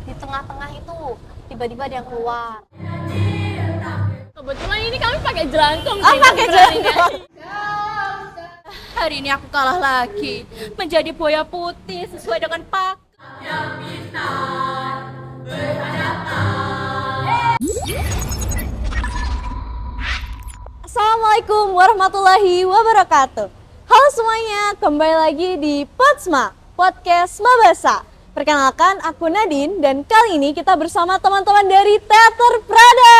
Di tengah-tengah itu tiba-tiba ada yang keluar. Kebetulan ini kami pakai jelangkung. Oh, pakai jelangkung. Hari ini aku kalah lagi menjadi buaya putih sesuai dengan pak. Assalamualaikum warahmatullahi wabarakatuh. Halo semuanya, kembali lagi di Podsma, Podcast Mabasa. Perkenalkan, aku Nadine dan kali ini kita bersama teman-teman dari Teater Prada.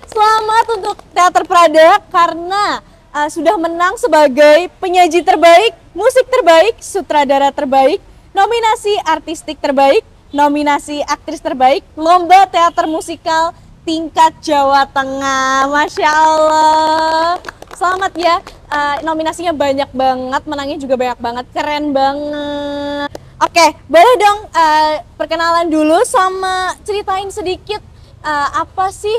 Selamat untuk Teater Prada karena sudah menang sebagai penyaji terbaik, musik terbaik, sutradara terbaik, nominasi artistik terbaik, nominasi aktris terbaik, lomba teater musikal tingkat Jawa Tengah. Masya Allah. Selamat ya, nominasinya banyak banget, menangnya juga banyak banget, keren banget. Oke, boleh dong perkenalan dulu sama ceritain sedikit apa sih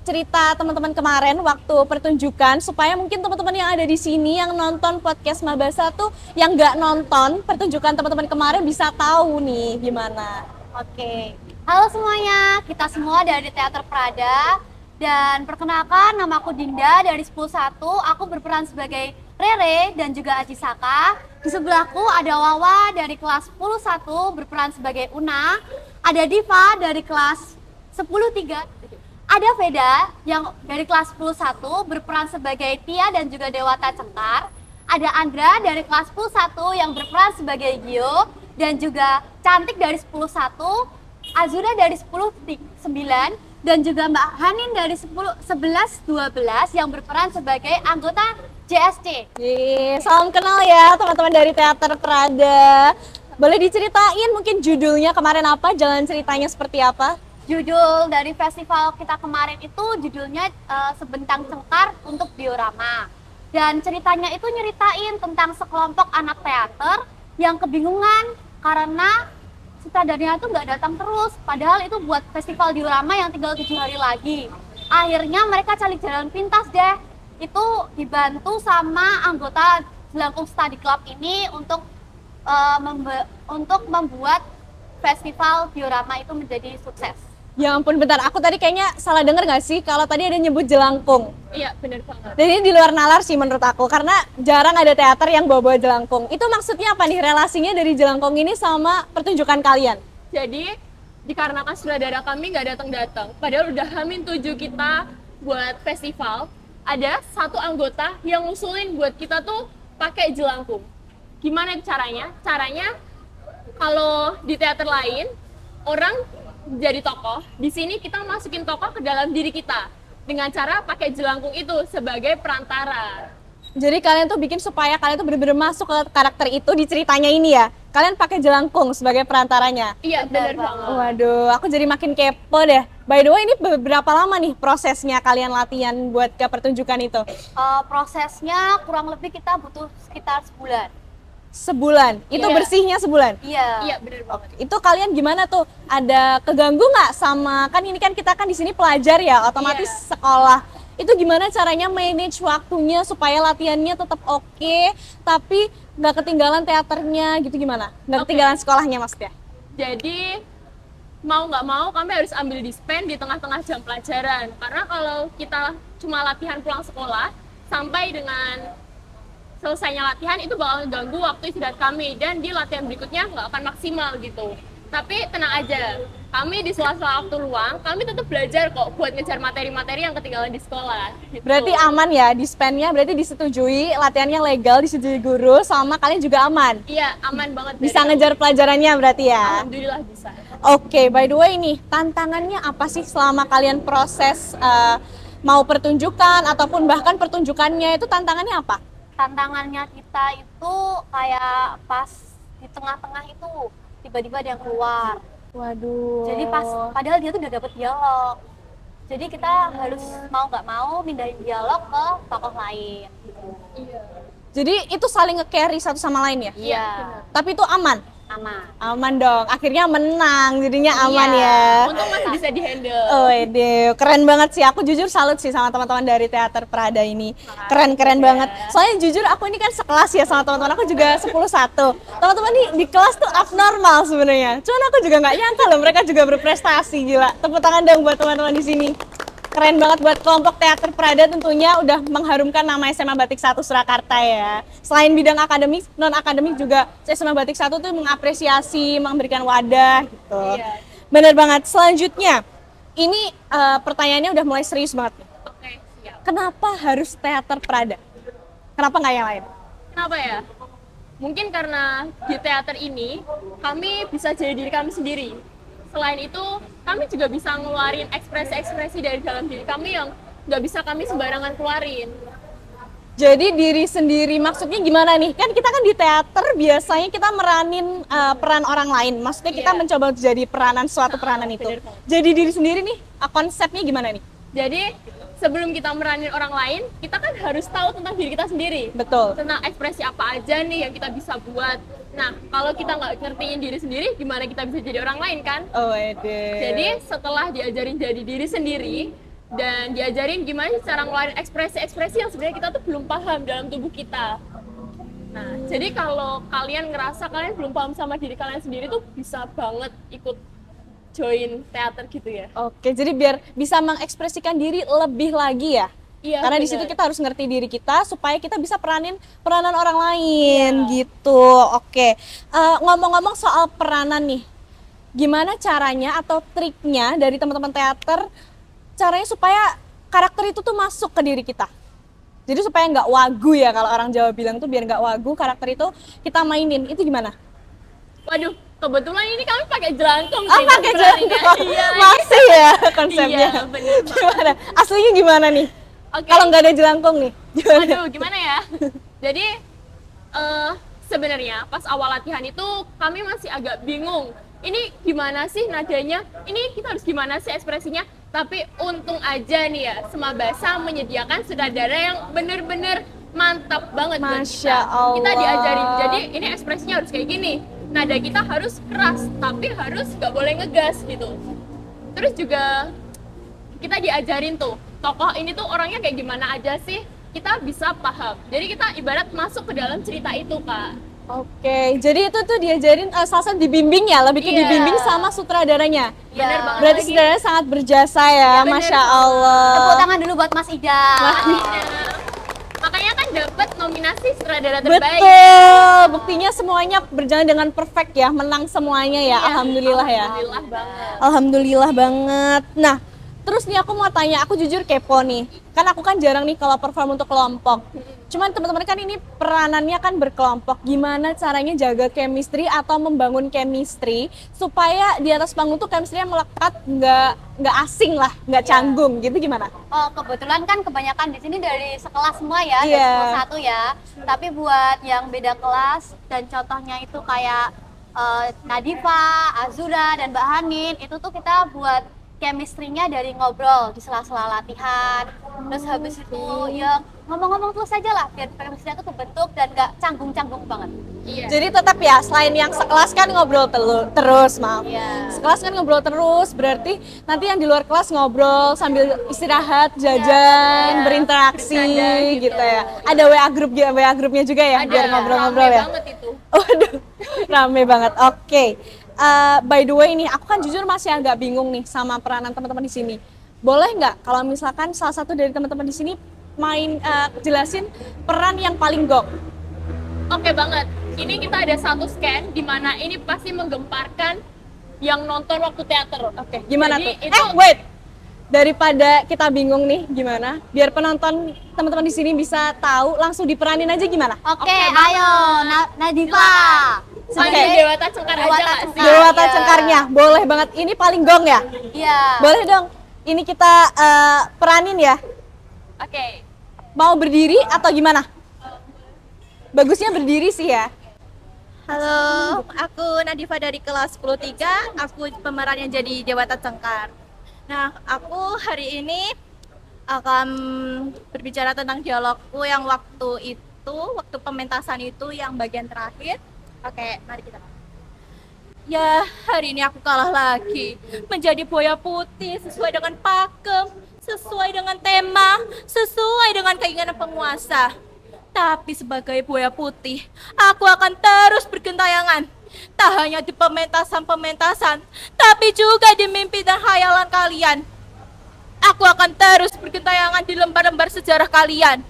cerita teman-teman kemarin waktu pertunjukan supaya mungkin teman-teman yang ada di sini yang nonton podcast Mabasa tuh yang nggak nonton pertunjukan teman-teman kemarin bisa tahu nih gimana. Oke. Halo semuanya, kita semua dari Teater Prada dan perkenalkan nama aku Dinda dari 101. Aku berperan sebagai Rere dan juga Aji Saka. Di sebelahku ada Wawa dari kelas 101 berperan sebagai Una. Ada Diva dari kelas 103. Ada Veda yang dari kelas 101 berperan sebagai Tia dan juga Dewata Cengkar. Ada Andra dari kelas 101 yang berperan sebagai Gio dan juga Cantik dari 101, Azura dari 109 dan juga Mbak Hanin dari 1112 yang berperan sebagai anggota JSC. Salam kenal ya teman-teman dari Teater Prada. Boleh diceritain mungkin judulnya kemarin apa, jalan ceritanya seperti apa? Judul dari festival kita kemarin itu judulnya Sebentang Cengkar untuk Diorama. Dan ceritanya itu nyeritain tentang sekelompok anak teater yang kebingungan karena sutradaranya itu nggak datang terus. Padahal itu buat festival diorama yang tinggal 7 hari lagi. Akhirnya mereka cari jalan pintas deh. Itu dibantu sama anggota Jelangkung Study Club ini untuk membuat festival diorama itu menjadi sukses. Ya ampun, bentar, aku tadi kayaknya salah denger nggak sih kalau tadi ada nyebut jelangkung? Iya, benar banget. Dan ini di luar nalar sih menurut aku, karena jarang ada teater yang bawa-bawa jelangkung. Itu maksudnya apa nih, relasinya dari jelangkung ini sama pertunjukan kalian? Jadi, dikarenakan sutradara kami nggak datang-datang, padahal udah H-7 kita buat festival, ada satu anggota yang ngusulin buat kita tuh pakai jelangkung. Gimana caranya? Caranya, kalau di teater lain, orang jadi tokoh, di sini kita masukin tokoh ke dalam diri kita dengan cara pakai jelangkung itu sebagai perantara. Jadi kalian tuh bikin supaya kalian tuh bener-bener masuk ke karakter itu di ceritanya ini ya. Kalian pakai jelangkung sebagai perantaranya. Iya, benar banget. Waduh, aku jadi makin kepo deh. By the way, ini berapa lama nih prosesnya kalian latihan buat ke pertunjukan itu? Prosesnya kurang lebih kita butuh sekitar sebulan. Sebulan? Itu Iya. bersihnya sebulan? Iya, benar banget. Itu kalian gimana tuh? Ada keganggu nggak sama, kan ini kan kita kan di sini pelajar ya, otomatis Iya. sekolah. Itu gimana caranya manage waktunya supaya latihannya tetap oke, tapi nggak ketinggalan teaternya gitu, gimana? Nggak ketinggalan sekolahnya maksudnya? Jadi, mau nggak mau kami harus ambil dispen di tengah-tengah jam pelajaran. Karena kalau kita cuma latihan pulang sekolah, sampai dengan selesainya latihan itu bakal ganggu waktu istirahat kami, dan di latihan berikutnya nggak akan maksimal gitu. Tapi tenang aja, kami di sela-sela waktu luang kami tetap belajar kok buat ngejar materi-materi yang ketinggalan di sekolah gitu. Berarti aman ya, dispennya berarti disetujui, latihannya legal, disetujui guru, sama kalian juga aman? Iya, aman banget. Bisa ngejar pelajarannya berarti ya? Alhamdulillah bisa. Oke, by the way nih, tantangannya apa sih selama kalian proses mau pertunjukan ataupun bahkan pertunjukannya itu tantangannya apa? Tantangannya kita itu kayak pas di tengah-tengah itu tiba-tiba ada yang keluar. Waduh. Jadi padahal dia tuh udah dapet dialog. Jadi kita harus mau nggak mau pindahin dialog ke tokoh lain. Iya. Jadi itu saling nge-carry satu sama lain ya? Iya. Tapi itu aman? Aman dong. Akhirnya menang, jadinya aman Iya. ya. Untung masih bisa dihandle. Oh, ide, keren banget sih. Aku jujur salut sih sama teman-teman dari Teater Prada ini. Keren-keren banget. Soalnya jujur aku ini kan sekelas ya sama teman-teman aku juga 10-1. Teman-teman di kelas tuh abnormal sebenarnya. Cuman aku juga nggak nyangka loh mereka juga berprestasi, gila. Tepuk tangan dong buat teman-teman di sini. Keren banget buat kelompok Teater Prada, tentunya udah mengharumkan nama SMA Batik 1 Surakarta ya. Selain bidang akademik, non akademik juga SMA Batik 1 tuh mengapresiasi, memberikan wadah gitu. Iya. Bener banget. Selanjutnya, ini pertanyaannya udah mulai serius banget nih. Oke, siap. Kenapa harus Teater Prada? Kenapa nggak yang lain? Kenapa ya? Mungkin karena di teater ini kami bisa jadi diri kami sendiri. Selain itu, kami juga bisa ngeluarin ekspresi-ekspresi dari dalam diri kami yang nggak bisa kami sembarangan keluarin. Jadi diri sendiri maksudnya gimana nih? Kan kita kan di teater biasanya kita meranin peran orang lain. Maksudnya kita Iya. mencoba untuk jadi peranan suatu peranan itu. bener banget. Jadi diri sendiri nih, konsepnya gimana nih? Jadi, sebelum kita meranin orang lain, kita kan harus tahu tentang diri kita sendiri. Betul. Tentang ekspresi apa aja nih yang kita bisa buat. Nah, kalau kita nggak ngertiin diri sendiri, gimana kita bisa jadi orang lain kan? Oh, ede. Jadi setelah diajarin jadi diri sendiri dan diajarin gimana cara ngeluarin ekspresi-ekspresi yang sebenarnya kita tuh belum paham dalam tubuh kita. Nah, jadi kalau kalian ngerasa kalian belum paham sama diri kalian sendiri tuh bisa banget ikut join teater gitu ya. Oke, jadi biar bisa mengekspresikan diri lebih lagi ya. Iya, Karena di benar. situ kita harus ngerti diri kita supaya kita bisa peranan orang lain Iya. gitu. Oke. Ngomong-ngomong soal peranan nih. Gimana caranya atau triknya dari teman-teman teater caranya supaya karakter itu tuh masuk ke diri kita? Jadi supaya nggak wagu ya, kalau orang Jawa bilang tuh biar nggak wagu, karakter itu kita mainin. Itu gimana? Waduh, kebetulan ini kami pakai jelangkung Oh, sih, pakai sebenarnya. jelangkung. Iya. Masih ya konsepnya. Iya, bener banget. Gimana? Aslinya gimana nih? Oke. Kalau nggak ada jelangkung nih, gimana? Aduh, gimana ya? Jadi sebenarnya pas awal latihan itu kami masih agak bingung. Ini gimana sih nadanya? Ini kita harus gimana sih ekspresinya? Tapi untung aja nih ya, Semabasa menyediakan sutradara yang bener-bener mantap banget buat Masya kita. Allah. Kita diajarin, jadi ini ekspresinya harus kayak gini. Nada kita harus keras, tapi harus nggak boleh ngegas gitu. Terus juga kita diajarin tuh, tokoh ini tuh orangnya kayak gimana aja sih, kita bisa paham. Jadi kita ibarat masuk ke dalam cerita itu, Kak. Oke, jadi itu tuh diajarin salah satu dibimbing ya, lebih ke Iya. dibimbing sama sutradaranya. Bener banget Berarti lagi. sutradaranya sangat berjasa ya, bener Masya banget. Allah. Tepuk tangan dulu buat Mas Ida. Iya. Makanya kan dapat nominasi sutradara terbaik. Betul, buktinya semuanya berjalan dengan perfect ya, menang semuanya ya, Iya. alhamdulillah ya. Alhamdulillah banget. Alhamdulillah banget. Nah, terus nih aku mau tanya, aku jujur kepo nih. Kan aku kan jarang nih kalau perform untuk kelompok. Cuman teman-teman kan ini peranannya kan berkelompok. Gimana caranya jaga chemistry atau membangun chemistry supaya di atas panggung tuh chemistry-nya melekat, nggak asing lah, nggak canggung gitu, gimana? Oh, kebetulan kan kebanyakan di sini dari sekelas semua ya, Iya. dari satu ya. Tapi buat yang beda kelas dan contohnya itu kayak Nadifa, Azura, dan Mbak Hanin, itu tuh kita buat chemistry-nya dari ngobrol di sela-sela latihan. Terus habis itu ya ngomong-ngomong terus aja lah biar chemistry-nya tuh terbentuk dan nggak canggung-canggung banget. Iya. Jadi tetap ya, selain yang sekelas kan ngobrol terus, maaf. Iya. Sekelas kan ngobrol terus, berarti nanti yang di luar kelas ngobrol sambil istirahat, jajan, Iya. berinteraksi Bercanda gitu gitu. ya. Ada WA grupnya juga ya, biar ngobrol-ngobrol rame ya. banget itu. Waduh, rame banget. Oke. By the way nih, aku kan jujur masih agak bingung nih sama peranan teman-teman di sini. Boleh nggak kalau misalkan salah satu dari teman-teman di sini jelasin peran yang paling gok? Oke banget. Ini kita ada satu scan di mana ini pasti menggemparkan yang nonton waktu teater. Oke, gimana Jadi tuh? itu- Wait. Daripada kita bingung nih gimana, biar penonton teman-teman di sini bisa tahu, langsung diperanin aja gimana? Oke, Oke, ayo Nadifa. Panggil Oke. Dewata Cengkar aja Dewata nggak sih? Cengkar. Dewata iya. Cengkarnya, boleh banget. Ini paling gong ya? Iya. Boleh dong. Ini kita peranin ya. Oke. Mau berdiri atau gimana? Bagusnya berdiri sih ya. Halo, aku Nadifa dari kelas 10-3, aku pemerannya jadi Dewata Cengkar. Nah, aku hari ini akan berbicara tentang dialogku yang waktu pementasan itu yang bagian terakhir. Oke, mari kita. Ya, hari ini aku kalah lagi. Menjadi buaya putih sesuai dengan pakem, sesuai dengan tema, sesuai dengan keinginan penguasa. Tapi sebagai buaya putih, aku akan terus bergentayangan. Tak hanya di pementasan-pementasan, tapi juga di mimpi dan khayalan kalian. Aku akan terus bergentayangan di lembar-lembar sejarah kalian.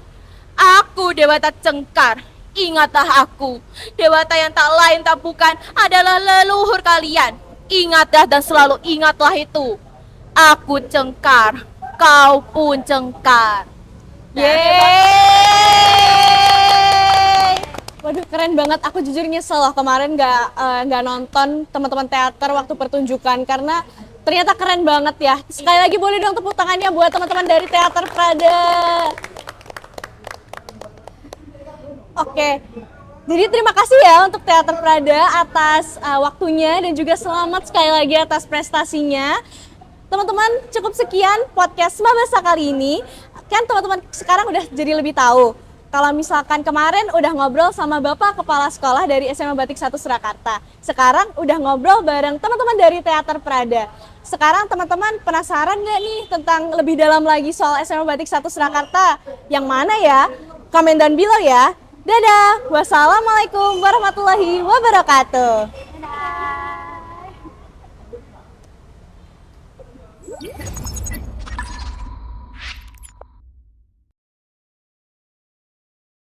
Aku Dewata Cengkar. Ingatlah aku, Dewata yang tak lain tak bukan adalah leluhur kalian. Ingatlah dan selalu ingatlah itu. Aku Cengkar, kau pun Cengkar. Yeay! Waduh, keren banget. Aku jujur nyesel loh kemarin nggak nonton teman-teman teater waktu pertunjukan karena ternyata keren banget ya. Sekali lagi boleh dong tepuk tangannya buat teman-teman dari Teater Prada. Oke, jadi terima kasih ya untuk Teater Prada atas waktunya dan juga selamat sekali lagi atas prestasinya. Teman-teman, cukup sekian podcast Mabasa kali ini. Kan teman-teman sekarang udah jadi lebih tahu. Kalau misalkan kemarin udah ngobrol sama Bapak Kepala Sekolah dari SMA Batik 1 Surakarta. Sekarang udah ngobrol bareng teman-teman dari Teater Prada. Sekarang teman-teman penasaran nggak nih tentang lebih dalam lagi soal SMA Batik 1 Surakarta? Yang mana ya? Komen down below ya. Dadah, wassalamualaikum warahmatullahi wabarakatuh.